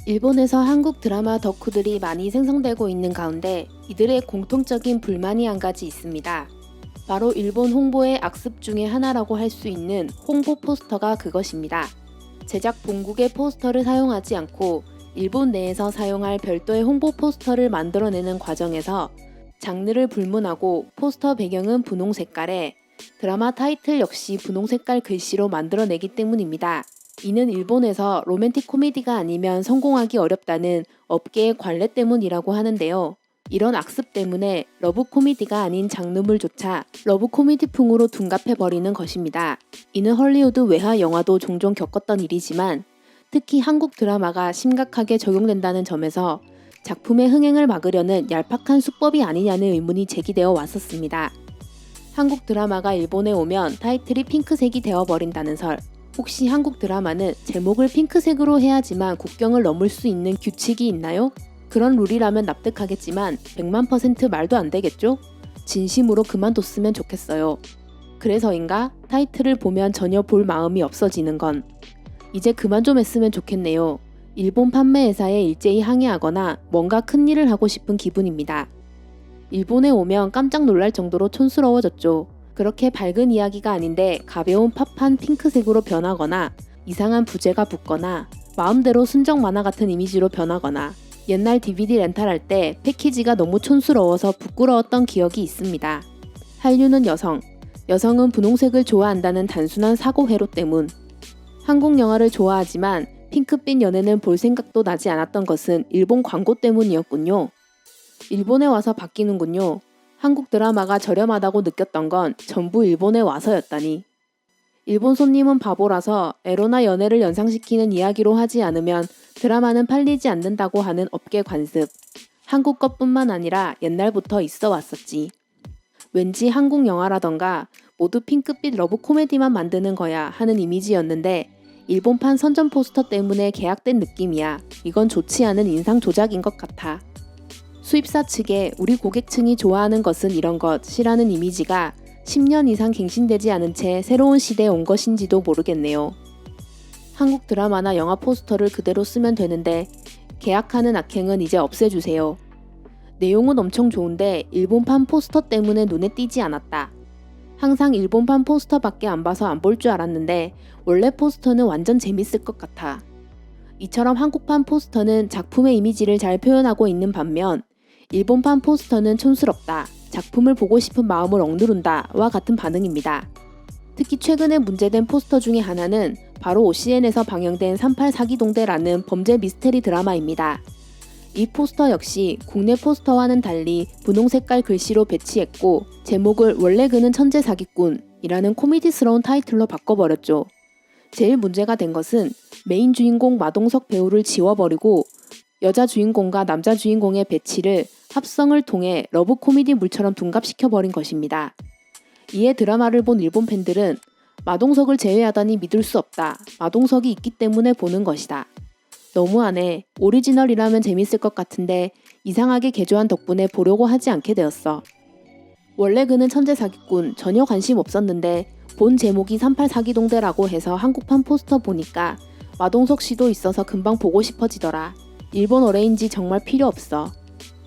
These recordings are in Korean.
일본에서 한국 드라마 덕후들이 많이 생성되고 있는 가운데 이들의 공통적인 불만이 한 가지 있습니다. 바로 일본 홍보의 악습 중에 하나라고 할 수 있는 홍보 포스터가 그것입니다. 제작 본국의 포스터를 사용하지 않고 일본 내에서 사용할 별도의 홍보 포스터를 만들어내는 과정에서 장르를 불문하고 포스터 배경은 분홍 색깔에 드라마 타이틀 역시 분홍 색깔 글씨로 만들어내기 때문입니다. 이는 일본에서 로맨틱 코미디가 아니면 성공하기 어렵다는 업계의 관례 때문이라고 하는데요. 이런 악습 때문에 러브 코미디가 아닌 장르물조차 러브 코미디풍으로 둔갑해버리는 것입니다. 이는 헐리우드 외화 영화도 종종 겪었던 일이지만 특히 한국 드라마가 심각하게 적용된다는 점에서 작품의 흥행을 막으려는 얄팍한 수법이 아니냐는 의문이 제기되어 왔었습니다. 한국 드라마가 일본에 오면 타이틀이 핑크색이 되어버린다는 설. 혹시 한국 드라마는 제목을 핑크색으로 해야지만 국경을 넘을 수 있는 규칙이 있나요? 그런 룰이라면 납득하겠지만 100만% 말도 안 되겠죠? 진심으로 그만뒀으면 좋겠어요. 그래서인가 타이틀을 보면 전혀 볼 마음이 없어지는 건 이제 그만 좀 했으면 좋겠네요. 일본 판매 회사에 일제히 항의하거나 뭔가 큰 일을 하고 싶은 기분입니다. 일본에 오면 깜짝 놀랄 정도로 촌스러워졌죠. 그렇게 밝은 이야기가 아닌데 가벼운 팝한 핑크색으로 변하거나 이상한 부제가 붙거나 마음대로 순정 만화 같은 이미지로 변하거나 옛날 DVD 렌탈할 때 패키지가 너무 촌스러워서 부끄러웠던 기억이 있습니다. 한류는 여성은 분홍색을 좋아한다는 단순한 사고 회로 때문. 한국 영화를 좋아하지만 핑크빛 연애는 볼 생각도 나지 않았던 것은 일본 광고 때문이었군요. 일본에 와서 바뀌는군요. 한국 드라마가 저렴하다고 느꼈던 건 전부 일본에 와서였다니. 일본 손님은 바보라서 에로나 연애를 연상시키는 이야기로 하지 않으면 드라마는 팔리지 않는다고 하는 업계 관습. 한국 것뿐만 아니라 옛날부터 있어 왔었지. 왠지 한국 영화라던가 모두 핑크빛 러브 코미디만 만드는 거야 하는 이미지였는데 일본판 선전 포스터 때문에 계약된 느낌이야. 이건 좋지 않은 인상 조작인 것 같아. 수입사 측에 우리 고객층이 좋아하는 것은 이런 것이라는 이미지가 10년 이상 갱신되지 않은 채 새로운 시대에 온 것인지도 모르겠네요. 한국 드라마나 영화 포스터를 그대로 쓰면 되는데 계약하는 악행은 이제 없애주세요. 내용은 엄청 좋은데 일본판 포스터 때문에 눈에 띄지 않았다. 항상 일본판 포스터밖에 안 봐서 안 볼 줄 알았는데 원래 포스터는 완전 재밌을 것 같아. 이처럼 한국판 포스터는 작품의 이미지를 잘 표현하고 있는 반면 일본판 포스터는 촌스럽다, 작품을 보고 싶은 마음을 억누른다 와 같은 반응입니다. 특히 최근에 문제된 포스터 중에 하나는 바로 OCN에서 방영된 38 사기동대라는 범죄 미스테리 드라마입니다. 이 포스터 역시 국내 포스터와는 달리 분홍 색깔 글씨로 배치했고 제목을 원래 그는 천재 사기꾼이라는 코미디스러운 타이틀로 바꿔버렸죠. 제일 문제가 된 것은 메인 주인공 마동석 배우를 지워버리고 여자 주인공과 남자 주인공의 배치를 합성을 통해 러브 코미디 물처럼 둔갑시켜버린 것입니다. 이에 드라마를 본 일본 팬들은 마동석을 제외하다니 믿을 수 없다. 마동석이 있기 때문에 보는 것이다. 너무하네. 오리지널이라면 재밌을 것 같은데 이상하게 개조한 덕분에 보려고 하지 않게 되었어. 원래 그는 천재 사기꾼 전혀 관심 없었는데 본 제목이 38 사기동대라고 해서 한국판 포스터 보니까 마동석 씨도 있어서 금방 보고 싶어지더라. 일본 어레인지 정말 필요 없어.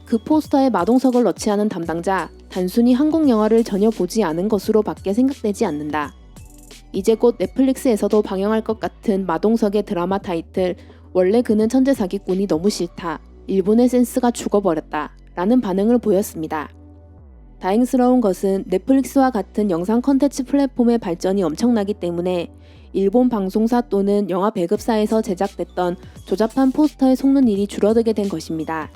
그 포스터에 마동석을 넣지 않은 담당자, 단순히 한국 영화를 전혀 보지 않은 것으로 밖에 생각되지 않는다. 이제 곧 넷플릭스에서도 방영할 것 같은 마동석의 드라마 타이틀 원래 그는 천재 사기꾼이 너무 싫다. 일본의 센스가 죽어버렸다. 라는 반응을 보였습니다. 다행스러운 것은 넷플릭스와 같은 영상 컨텐츠 플랫폼의 발전이 엄청나기 때문에 일본 방송사 또는 영화 배급사에서 제작됐던 조잡한 포스터에 속는 일이 줄어들게 된 것입니다.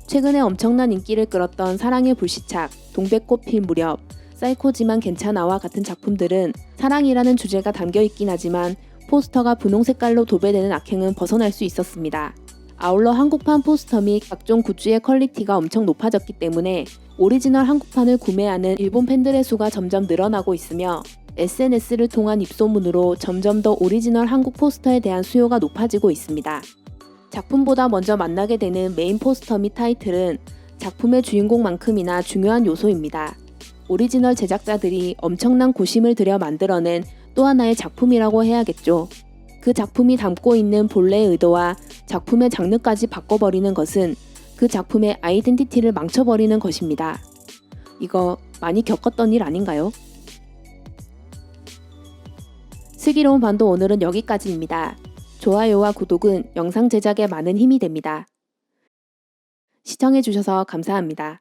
최근에 엄청난 인기를 끌었던 사랑의 불시착, 동백꽃 필 무렵, 사이코지만 괜찮아와 같은 작품들은 사랑이라는 주제가 담겨있긴 하지만 포스터가 분홍 색깔로 도배되는 악행은 벗어날 수 있었습니다. 아울러 한국판 포스터 및 각종 굿즈의 퀄리티가 엄청 높아졌기 때문에 오리지널 한국판을 구매하는 일본 팬들의 수가 점점 늘어나고 있으며 SNS를 통한 입소문으로 점점 더 오리지널 한국 포스터에 대한 수요가 높아지고 있습니다. 작품보다 먼저 만나게 되는 메인 포스터 및 타이틀은 작품의 주인공만큼이나 중요한 요소입니다. 오리지널 제작자들이 엄청난 고심을 들여 만들어낸 또 하나의 작품이라고 해야겠죠. 그 작품이 담고 있는 본래의 의도와 작품의 장르까지 바꿔버리는 것은 그 작품의 아이덴티티를 망쳐버리는 것입니다. 이거 많이 겪었던 일 아닌가요? 슬기로운 반도 오늘은 여기까지입니다. 좋아요와 구독은 영상 제작에 많은 힘이 됩니다. 시청해주셔서 감사합니다.